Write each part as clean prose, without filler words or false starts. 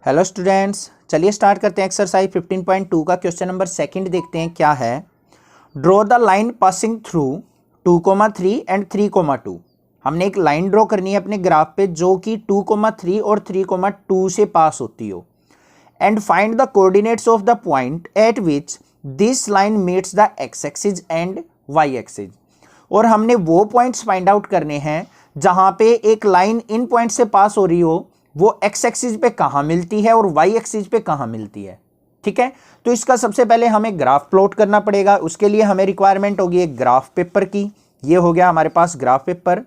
Hello students, चलिए start करते हैं। एक्सरसाइज 15.2 का क्वेश्चन नंबर सेकंड देखते हैं क्या है। Draw the line passing through 2,3 and 3,2। हमने एक लाइन ड्रॉ करनी है अपने ग्राफ पे जो कि 2,3 और 3,2 से पास होती हो। And find the coordinates of the point at which this line meets the x axis and y axis. और हमने वो पॉइंट्स फाइंड आउट करने हैं जहां पे एक लाइन इन पॉइंट से पास हो रही हो, वो एक्स एक्सिस पे कहां मिलती है और वाई एक्सिस पे कहां मिलती है। ठीक है, तो इसका सबसे पहले हमें ग्राफ प्लॉट करना पड़ेगा। उसके लिए हमें रिक्वायरमेंट होगी एक ग्राफ पेपर की। ये हो गया हमारे पास ग्राफ पेपर।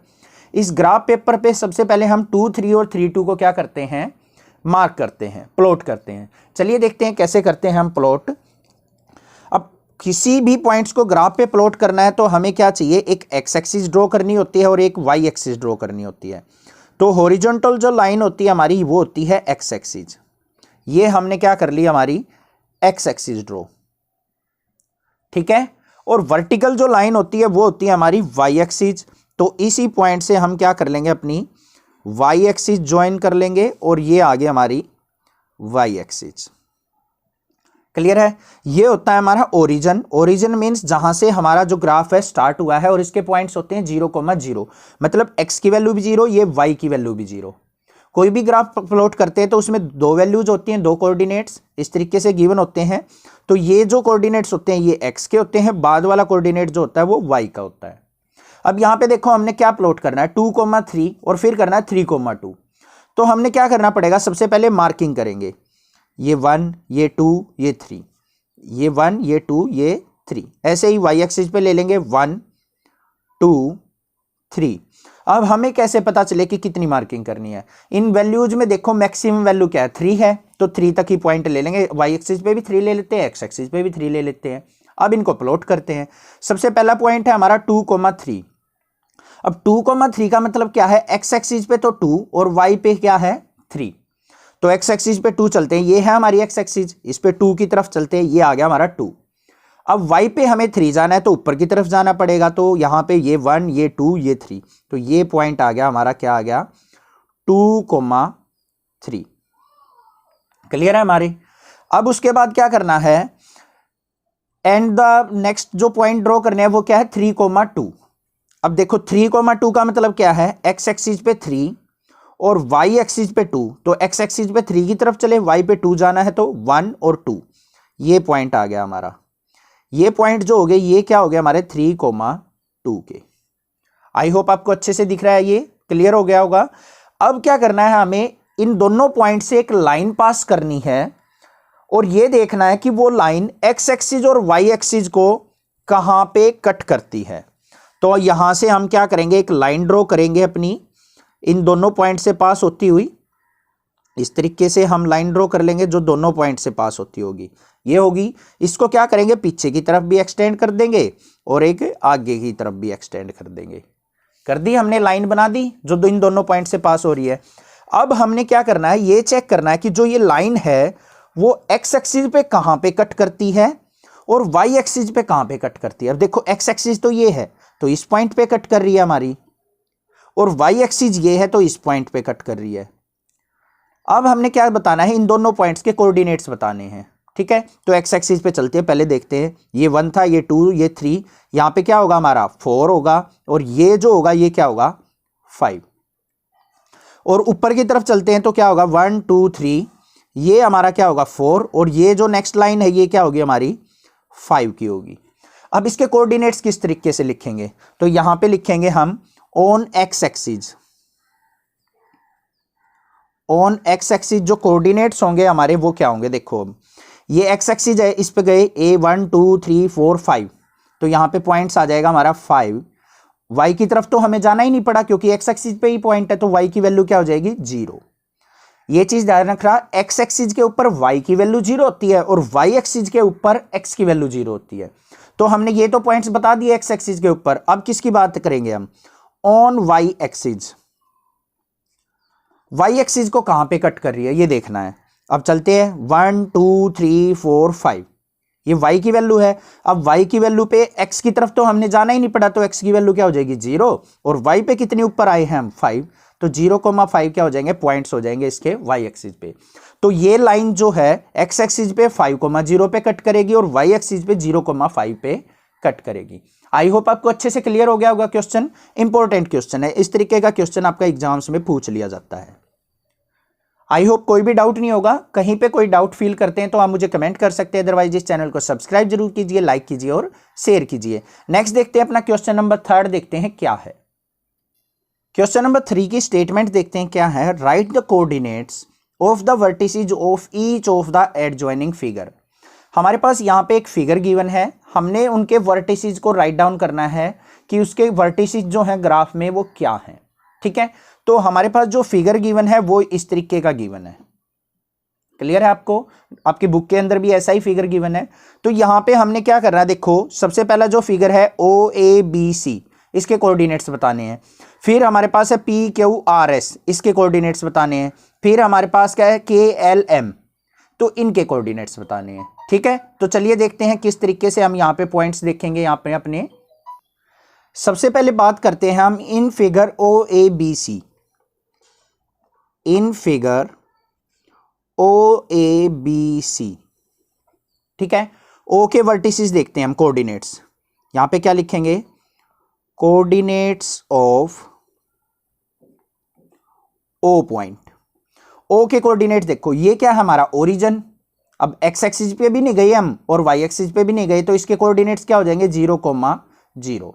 इस ग्राफ पेपर पे सबसे पहले हम 2, 3 और 3, 2 को क्या करते हैं, मार्क करते हैं, प्लॉट करते हैं। चलिए देखते हैं कैसे करते हैं हम प्लॉट। अब किसी भी पॉइंट्स को ग्राफ पे प्लॉट करना है तो हमें क्या चाहिए, एक एक्स एक्सिस ड्रॉ करनी होती है और एक वाई एक्सिस ड्रॉ करनी होती है। तो हॉरिजॉन्टल जो लाइन होती है हमारी वो होती है एक्स एक्सिस। ये हमने क्या कर ली, हमारी एक्स एक्सिस ड्रॉ। ठीक है, और वर्टिकल जो लाइन होती है वो होती है हमारी वाई एक्सिस। तो इसी पॉइंट से हम क्या कर लेंगे, अपनी वाई एक्सिस ज्वाइन कर लेंगे और ये आगे हमारी वाई एक्सिस। क्लियर है, ये होता है हमारा ओरिजिन। ओरिजिन मींस जहां से हमारा जो ग्राफ है स्टार्ट हुआ है, और इसके पॉइंट्स होते हैं 0,0, मतलब x की वैल्यू भी 0, ये y की वैल्यू भी 0। कोई भी ग्राफ प्लॉट करते हैं तो उसमें दो वैल्यूज होती हैं, दो कोऑर्डिनेट्स इस तरीके से गिवन होते हैं। तो ये जो कोऑर्डिनेट्स होते हैं ये x के होते हैं, बाद वाला कोऑर्डिनेट जो होता है वो y का होता है। अब यहां पे देखो हमने क्या प्लॉट करना है, 2,3 और फिर करना है 3,2। तो हमने क्या करना पड़ेगा, सबसे पहले मार्किंग करेंगे। ये 1, ये 2, ये 3, ये 1, ये 2, ये 3। ऐसे ही वाई एक्सिस पे ले लेंगे 1, 2, 3। अब हमें कैसे पता चले कि कितनी मार्किंग करनी है। इन वैल्यूज में देखो मैक्सिमम वैल्यू क्या है, 3 है, तो 3 तक ही पॉइंट ले लेंगे। वाई एक्सिस पे भी 3 ले लेते हैं, एक्स एक्सिस पे भी 3 ले लेते हैं। अब इनको प्लॉट करते हैं। सबसे पहला पॉइंट है हमारा 2,3। अब 2,3 का मतलब क्या है, एक्स एक्सिस पे तो 2 और वाई पे क्या है 3। तो एक्स एक्सिस पे 2 चलते हैं, ये है हमारी एक्स एक्सिस, इस पे 2 की तरफ चलते हैं, ये आ गया हमारा 2। अब y पे हमें 3 जाना है तो ऊपर की तरफ जाना पड़ेगा। तो यहां पे ये 1, ये 2, ये 3, तो ये पॉइंट आ गया हमारा, क्या आ गया 2,3। क्लियर है हमारे। अब उसके बाद क्या करना है, एंड द नेक्स्ट जो पॉइंट ड्रॉ करने हैं वो क्या है 3,2। अब देखो 3,2 का मतलब क्या है, एक्स एक्सिस पे 3 और y एक्सिस पे 2। तो x एक्सिस पे 3 की तरफ चले, y पे 2 जाना है तो 1 और 2। ये पॉइंट आ गया हमारा। ये पॉइंट जो हो गए ये क्या हो गया हमारे 3,2 के। आई होप आपको अच्छे से दिख रहा है, ये क्लियर हो गया होगा। अब क्या करना है, हमें इन दोनों पॉइंट से एक लाइन पास करनी है और ये देखना है कि वो लाइन x एक्सिस और y एक्सिस को कहां पे कट करती है। तो यहां से हम क्या करेंगे, एक लाइन ड्रॉ करेंगे अपनी, इन दोनों पॉइंट से पास होती हुई। इस तरीके से हम लाइन ड्रॉ कर लेंगे जो दोनों पॉइंट से पास होती होगी, ये होगी। इसको क्या करेंगे, पीछे की तरफ भी एक्सटेंड कर देंगे और एक आगे की तरफ भी एक्सटेंड कर देंगे। कर दी हमने, लाइन बना दी जो इन दोनों पॉइंट से पास हो रही है। अब हमने क्या करना है, ये चेक करना है कि जो ये लाइन है वो एक्स एक्सिस पे कहां पे कट करती है और वाई एक्सिस पे कहां पे कट करती है। अब देखो एक्स एक्सिस तो ये है, तो इस पॉइंट पे कट कर रही है हमारी, और वाई एक्सिस ये है तो इस पॉइंट पे कट कर रही है। अब हमने क्या बताना है, इन दोनों पॉइंट्स के कोऑर्डिनेट्स बताने हैं। ठीक है, तो एक्स एक्सिस पे चलते हैं, पहले देखते हैं। ये 1 था, ये 2, ये 3, यहां पे क्या होगा हमारा 4 होगा, और ये जो होगा ये क्या होगा 5। और ऊपर की तरफ चलते हैं तो क्या होगा 1, 2, 3, ये हमारा क्या होगा 4, और ये जो नेक्स्ट लाइन है ये क्या होगी हमारी 5 की होगी। अब इसके कोऑर्डिनेट्स किस तरीके से लिखेंगे, तो यहां पे लिखेंगे हम on x axis. On x axis जो कोऑर्डिनेट्स होंगे हमारे वो क्या होंगे, देखो अब ये एक्स एक्सिस है, इस पे गए a 1 2 3 4 5, तो यहां पे पॉइंट्स आ जाएगा हमारा 5। y की तरफ तो हमें जाना ही नहीं पड़ा क्योंकि एक्स एक्सिस पे ही पॉइंट है, तो y की वैल्यू क्या हो जाएगी 0। ये चीज ध्यान रखना, एक्स एक्सिस के ऊपर y की वैल्यू 0 होती है और y एक्सिस के ऊपर x की वैल्यू 0 होती है। तो हमने ये तो पॉइंट्स बता दिए एक्स एक्सिस के ऊपर। अब किसकी बात करेंगे हम, on y axis. Y axis को कहां पे कट कर रही है ये देखना है। अब चलते हैं 1 2 3 4 5, ये y की वैल्यू है। अब y की वैल्यू पे x की तरफ तो हमने जाना ही नहीं पड़ा, तो x की वैल्यू क्या हो जाएगी 0, और y पे कितने ऊपर आए हैं हम 5, तो 0,5 क्या हो जाएंगे, पॉइंट्स हो जाएंगे इसके वाई एक्सिस पे। तो ये लाइन जो है एक्स एक्सिस पे 5,0 पे कट करेगी और वाई एक्सिस पे 0,5 पे कट करेगी। आई होप आपको अच्छे से क्लियर हो गया होगा क्वेश्चन। इंपॉर्टेंट क्वेश्चन है, इस तरीके का क्वेश्चन आपका एग्जाम्स में पूछ लिया जाता है। आई होप कोई भी डाउट नहीं होगा। कहीं पे कोई डाउट फील करते हैं तो आप मुझे कमेंट कर सकते हैं, अदरवाइज इस चैनल को सब्सक्राइब जरूर कीजिए, लाइक कीजिए और शेयर कीजिए। नेक्स्ट देखते हैं अपना क्वेश्चन नंबर 3 देखते हैं क्या है। क्वेश्चन नंबर 3 की स्टेटमेंट देखते हैं क्या है। Right the coordinates of the vertices of each of the adjoining figure. हमारे पास यहाँ पे एक फिगर गिवन है, हमने उनके वर्टिसेज को राइट डाउन करना है कि उसके वर्टिसेज जो है ग्राफ में वो क्या है। ठीक है, तो हमारे पास जो फिगर गिवन है वो इस तरीके का गिवन है। क्लियर है आपको, आपकी बुक के अंदर भी ऐसा ही फिगर गिवन है। तो यहां पे हमने क्या करना है, देखो सबसे पहला जो फिगर है OABC, इसके कोऑर्डिनेट्स बताने हैं। फिर हमारे पास है PQRS, इसके कोऑर्डिनेट्स बताने हैं। फिर हमारे पास क्या है KLM, तो इनके कोऑर्डिनेट्स बताने हैं। ठीक है, तो चलिए देखते हैं किस तरीके से हम यहाँ पे पॉइंट्स देखेंगे यहाँ पे अपने। सबसे पहले बात करते हैं हम in figure OABC, in figure OABC। ठीक है, O के वर्टिसेस देखते हैं हम, कोऑर्डिनेट्स। यहां पे क्या लिखेंगे, coordinates of O point. O के कोऑर्डिनेट्स देखो, ये क्या है हमारा ओरिजिन। अब एक्स एक्सिस पे भी नहीं गए हम और वाई एक्सिस पे भी नहीं गए, तो इसके कोऑर्डिनेट्स क्या हो जाएंगे, 0,0।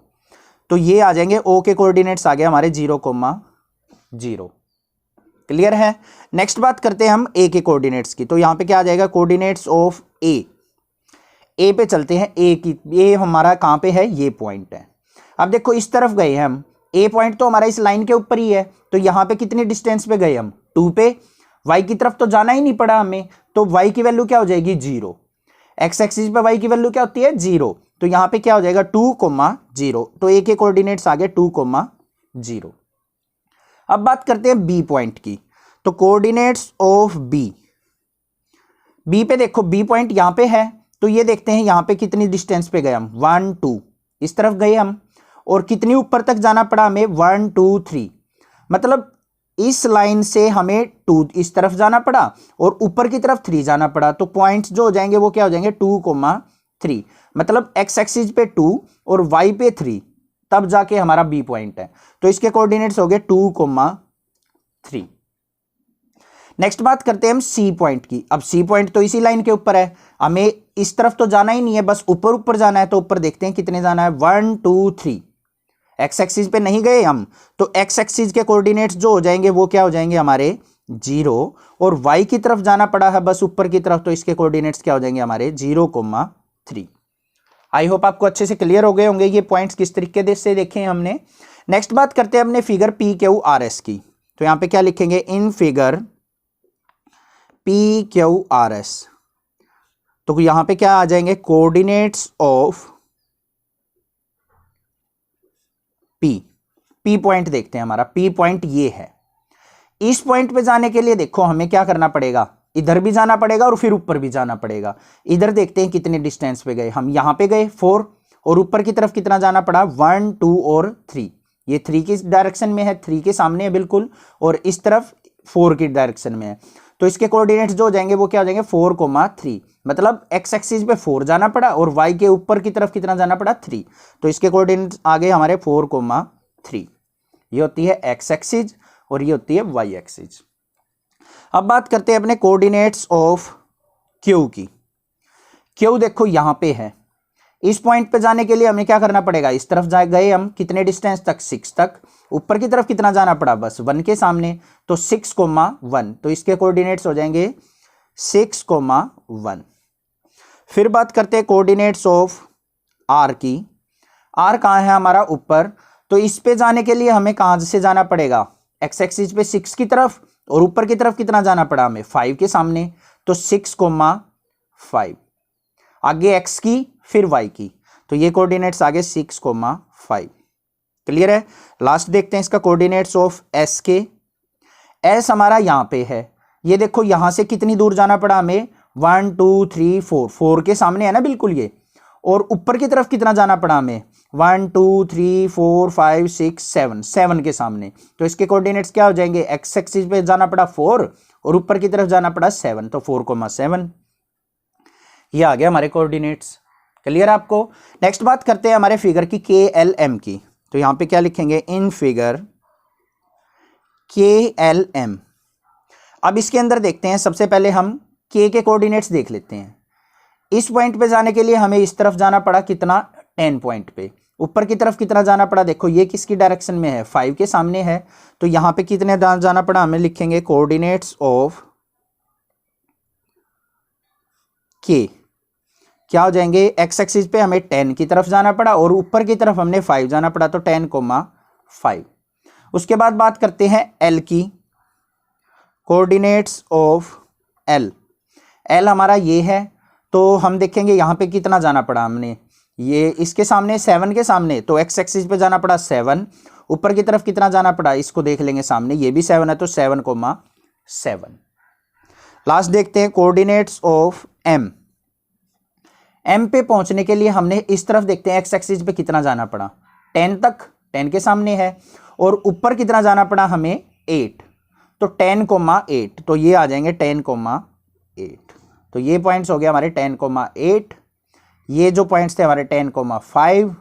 तो ये आ जाएंगे O के कोऑर्डिनेट्स आ गए हमारे 0,0। क्लियर है। नेक्स्ट बात करते हैं हम A के कोऑर्डिनेट्स की। तो यहां पे क्या आ जाएगा, कोऑर्डिनेट्स ऑफ A पे चलते हैं। A हमारा कहां पे है, ये पॉइंट है। अब देखो इस तरफ गए हम, A पॉइंट तो हमारा इस लाइन के ऊपर ही है, तो यहां पे कितनी डिस्टेंस पे गए हम, 2 पे। Y की तरफ तो जाना ही नहीं पड़ा हमें, तो Y की वैल्यू क्या हो जाएगी, 0। एक्स एक्सिस पे Y की वैल्यू क्या होती है, 0। तो यहां पे क्या हो जाएगा, 2,0। तो A के कोऑर्डिनेट्स आ गए 2,0। अब बात करते हैं B पॉइंट की। तो कोऑर्डिनेट्स ऑफ B पे देखो, B पॉइंट यहां पे है, तो ये देखते हैं यहां पे कितनी डिस्टेंस पे गए हम, 1 2, इस तरफ गए हम। और कितनी ऊपर तक जाना पड़ा हमें, 1 2 3। मतलब इस लाइन से हमें 2 इस तरफ जाना पड़ा और ऊपर की तरफ 3 जाना पड़ा। तो पॉइंट्स जो हो जाएंगे वो क्या हो जाएंगे, 2,3। मतलब एक्स एक्सिस पे 2 और वाई पे 3, तब जाके हमारा B पॉइंट है। तो इसके कोऑर्डिनेट्स हो गए 2,3। नेक्स्ट बात करते हैं हम C पॉइंट की। अब C पॉइंट तो इसी लाइन के ऊपर है, हमें इस तरफ तो जाना ही नहीं है, बस ऊपर ऊपर जाना है। तो ऊपर देखते हैं कितने जाना है, 1 2 3। एक्स एक्सिस पे नहीं गए हम, तो एक्स एक्सिस के कोऑर्डिनेट्स जो हो जाएंगे वो क्या हो जाएंगे हमारे 0। और वाई की तरफ जाना पड़ा है बस ऊपर की तरफ, तो इसके कोऑर्डिनेट्स क्या हो जाएंगे हमारे 0,3। आई होप आपको अच्छे से क्लियर हो गए होंगे ये पॉइंट्स किस तरीके से देखे हैं हमने। नेक्स्ट बात करते हैं अपने फिगर PQRS की। तो यहां पे क्या लिखेंगे, इन फिगर PQRS। तो यहां पे क्या आ जाएंगे, कोऑर्डिनेट्स ऑफ P पॉइंट देखते हैं। हमारा P पॉइंट ये है। इस पॉइंट पे जाने के लिए देखो हमें क्या करना पड़ेगा, इधर भी जाना पड़ेगा और फिर ऊपर भी जाना पड़ेगा। इधर देखते हैं कितने डिस्टेंस पे गए हम, यहां पे गए 4 और ऊपर की तरफ कितना जाना पड़ा, 1 2 और 3। ये 3 की डायरेक्शन में है, 3 के सामने है बिल्कुल, और इस तरफ 4 की डायरेक्शन में है। तो इसके कोऑर्डिनेट्स जो हो जाएंगे वो क्या हो जाएंगे, 4,3। मतलब एक्स एक्सिस पे 4 जाना पड़ा और वाई के ऊपर की तरफ कितना जाना पड़ा, 3। तो इसके कोऑर्डिनेट्स आ गए हमारे 4,3। ये होती है एक्स एक्सिस और ये होती है वाई एक्सिस। अब बात करते हैं अपने कोऑर्डिनेट्स ऑफ क्यू की। क्यू देखो यहां पे है, इस पॉइंट पे जाने के लिए हमें क्या करना पड़ेगा, इस तरफ गए हम कितने डिस्टेंस तक, 6 तक। ऊपर की तरफ कितना जाना पड़ा, बस 1 के सामने, तो 6,1। तो इसके कोऑर्डिनेट्स हो जाएंगे 6,1। फिर बात करते हैं कोऑर्डिनेट्स ऑफ आर की। आर कहाँ है हमारा, ऊपर। तो इस पे जाने के लिए हमें कहां से जाना पड़ेगा, एक्स एक्सिस पे 6 की तरफ, और ऊपर की तरफ कितना जाना पड़ा हमें, 5 के सामने। तो 6,5। आगे एक्स की फिर वाई की, तो ये कोऑर्डिनेट्स आगे 6,5। क्लियर है। लास्ट देखते हैं इसका कोऑर्डिनेट्स ऑफ एस के। एस हमारा यहां पे है, ये देखो यहां से कितनी दूर जाना पड़ा हमें, 1 2 3 4 के सामने है ना बिल्कुल ये। और ऊपर की तरफ कितना जाना पड़ा हमें, 1 2 3 4 5 6 7, 7 के सामने, तो इसके कोऑर्डिनेट्स क्या हो जाएंगे, एक्स एक्सिस पे जाना पड़ा 4 और ऊपर की तरफ जाना पड़ा 7, तो 4,7 ये आ गया हमारे कोऑर्डिनेट्स। क्लियर आपको। नेक्स्ट बात करते हैं हमारे फिगर की KLM की, तो यहां पे क्या लिखेंगे, इन फिगर KLM। अब इसके अंदर देखते हैं, सबसे पहले हम K के कोऑर्डिनेट्स देख लेते हैं। इस पॉइंट पे जाने के लिए हमें इस तरफ जाना पड़ा कितना, 10 पॉइंट पे। ऊपर की तरफ कितना जाना पड़ा, देखो ये किसकी डायरेक्शन में है, 5 के सामने है, तो यहां पे कितने जाना पड़ा, हमें लिखेंगे कोऑर्डिनेट्स ऑफ K क्या हो जाएंगे, एक्स एक्सिस पे हमें 10 की तरफ जाना पड़ा और ऊपर की तरफ हमने 5 जाना पड़ा, तो 10,5। उसके बाद बात करते हैं L की, कोऑर्डिनेट्स ऑफ L हमारा ये है, तो हम देखेंगे यहां पे कितना जाना पड़ा हमने, ये इसके सामने 7 के सामने, तो एक्स एक्सिस पे जाना पड़ा 7, ऊपर की तरफ कितना जाना पड़ा, इसको देख लेंगे सामने, ये भी 7 है, तो 7,7। लास्ट देखते हैं कोऑर्डिनेट्स ऑफ M पे पहुंचने के लिए हमने इस तरफ देखते हैं, एक्स एक्सिस पे कितना जाना पड़ा, 10 तक, 10 के सामने है, और ऊपर कितना जाना पड़ा हमें, 8, तो 10,8, तो ये आ जाएंगे 10,8, तो ये पॉइंट्स हो गया हमारे 10,8, ये जो पॉइंट्स थे हमारे 10,5,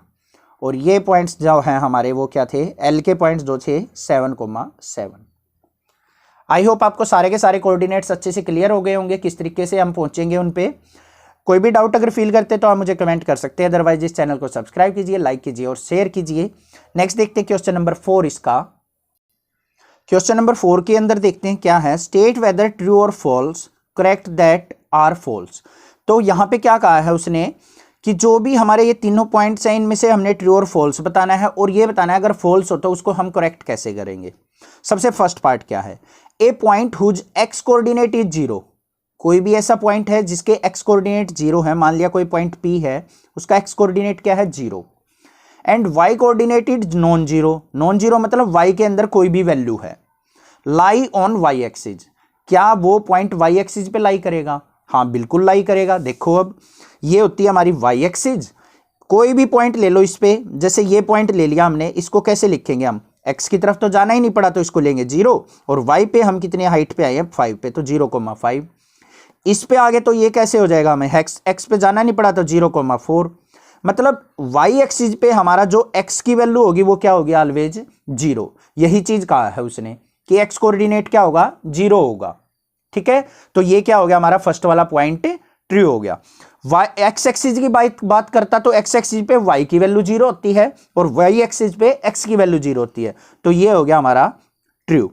और ये पॉइंट्स जो हैं हमारे वो क्या थे, L के पॉइंट्स जो थे 7,7। आई होप आपको सारे के सारे कोऑर्डिनेट्स अच्छे से क्लियर हो गए होंगे, किस तरीके से हम पहुंचेंगे उन पे। कोई भी डाउट अगर फील करते तो आप मुझे कमेंट कर सकते हैं, अदरवाइज इस चैनल को सब्सक्राइब कीजिए, लाइक कीजिए और शेयर कीजिए। नेक्स्ट देखते हैं क्वेश्चन नंबर 4 इसका। क्वेश्चन नंबर 4 के अंदर देखते हैं क्या है, स्टेट वेदर ट्रू और false, correct that are false. तो यहां पे क्या कहा है उसने कि जो भी हमारे ये तीनों पॉइंट्स हैं इनमें से हमने ट्रू और फॉल्स बताना है, और ये बताना है अगर फॉल्स हो तो उसको हम करेक्ट कैसे करेंगे। सबसे फर्स्ट पार्ट क्या है, A point whose X coordinate is 0। कोई भी ऐसा पॉइंट है जिसके एक्स कोऑर्डिनेट 0 है, मान लिया कोई पॉइंट P है, उसका एक्स कोऑर्डिनेट क्या है, 0, and y coordinate is non zero. Non zero मतलब वाई के अंदर कोई भी वैल्यू है, लाई ऑन वाई एक्सिस। क्या वो पॉइंट वाई एक्सिस पे लाई करेगा, हाँ बिल्कुल लाई करेगा। देखो अब ये होती है हमारी वाई एक्सिस, कोई भी पॉइंट ले लो इस पे, जैसे ये पॉइंट ले लिया हमने, इसको कैसे लिखेंगे हम, एक्स की तरफ तो जाना ही नहीं पड़ा तो इसको लेंगे 0, और वाई पे हम कितने हाइट पे आए हैं 5 पे, तो 0,5। इस पे आगे तो ये कैसे हो जाएगा, हमें एक्स पे जाना नहीं पड़ा तो 0,4, मतलब वाई एक्सिस पे हमारा जो एक्स की वैल्यू होगी वो क्या होगी, ऑलवेज 0। यही चीज कहा है उसने कि एक्स कोऑर्डिनेट क्या होगा, 0 होगा। ठीक है, तो ये क्या हो गया हमारा फर्स्ट वाला पॉइंट ट्रू हो गया। वाई एक्स एक्सिस की बात करता तो एक्स एक्सिस पे वाई की वैल्यू 0 होती है और वाई एक्सिस पे एक्स की वैल्यू 0 होती है, तो ये हो गया हमारा ट्रू।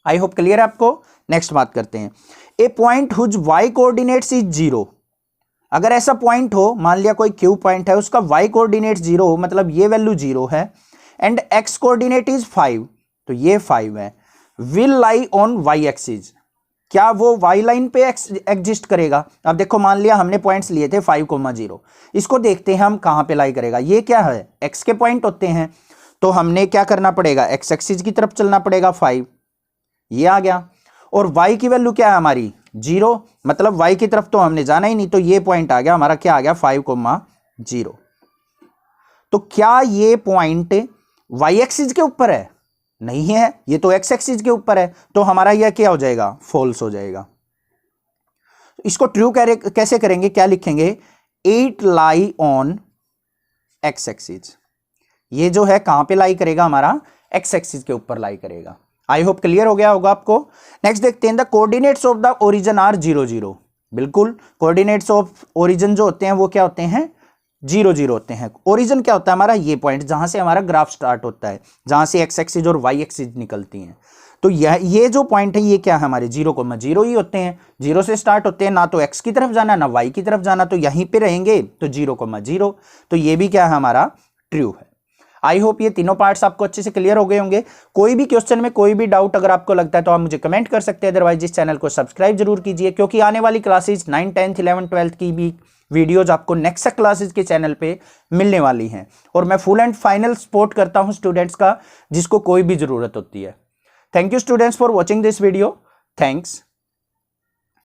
आई होप क्लियर है आपको। नेक्स्ट बात करते हैं, A point whose Y coordinates is 0। अगर ऐसा पॉइंट हो, मान लिया कोई क्यू पॉइंट है, उसका वाई कोऑर्डिनेट 0 हो, मतलब ये वैल्यू 0 है, एंड एक्स कोऑर्डिनेट इज 5, तो ये 5 है, will lie on y axis. क्या वो वाई लाइन पे एग्जिस्ट करेगा। अब देखो मान लिया हमने पॉइंट्स लिए थे 5,0, इसको देखते हैं हम कहां पे लाई करेगा। ये क्या है, एक्स के पॉइंट होते हैं, तो हमने क्या करना पड़ेगा, एक्स एक्सिस की तरफ चलना पड़ेगा, 5 ये आ गया, और y की वैल्यू क्या है हमारी 0, मतलब y की तरफ तो हमने जाना ही नहीं, तो ये पॉइंट आ गया हमारा, क्या आ गया 5,0। तो क्या ये पॉइंट y एक्सिस के ऊपर है, नहीं है, ये तो x एक्सिस के ऊपर है, तो हमारा यह क्या हो जाएगा, फॉल्स हो जाएगा। इसको ट्रू कैसे करेंगे, क्या लिखेंगे, it lie on x axis. ये जो है कहां पे लाई करेगा, हमारा x एक्सिस के ऊपर लाई करेगा। आई होप क्लियर हो गया होगा आपको। नेक्स्ट देखते हैं, the coordinates of the origin are 0, 0। बिल्कुल, कोऑर्डिनेट्स ऑफ ओरिजिन जो होते हैं वो क्या होते हैं, 0, 0 होते हैं। ओरिजिन क्या होता है हमारा, ये पॉइंट जहां से हमारा ग्राफ स्टार्ट होता है, जहां से एक्स एक्सिस और वाई एक्सिस निकलती हैं, तो ये जो पॉइंट है ये क्या है हमारे 0,0 ही होते हैं, 0 से स्टार्ट होते हैं, ना तो एक्स की तरफ जाना ना वाई की तरफ जाना, तो यहीं पे रहेंगे, तो 0,0, तो ये भी क्या है हमारा ट्रू है। आई होप ये तीनों पार्ट्स आपको अच्छे से क्लियर हो गए होंगे। कोई भी क्वेश्चन में कोई भी डाउट अगर आपको लगता है तो आप मुझे कमेंट कर सकते हैं, अदरवाइज इस चैनल को सब्सक्राइब जरूर कीजिए, क्योंकि आने वाली क्लासेज 9, 10, 11, 12 की भी वीडियोज आपको नेक्स्ट क्लासेज के चैनल पे मिलने वाली हैं, और मैं फुल एंड फाइनल सपोर्ट करता हूं स्टूडेंट्स का, जिसको कोई भी जरूरत होती है। Thank you students for watching this video. Thanks.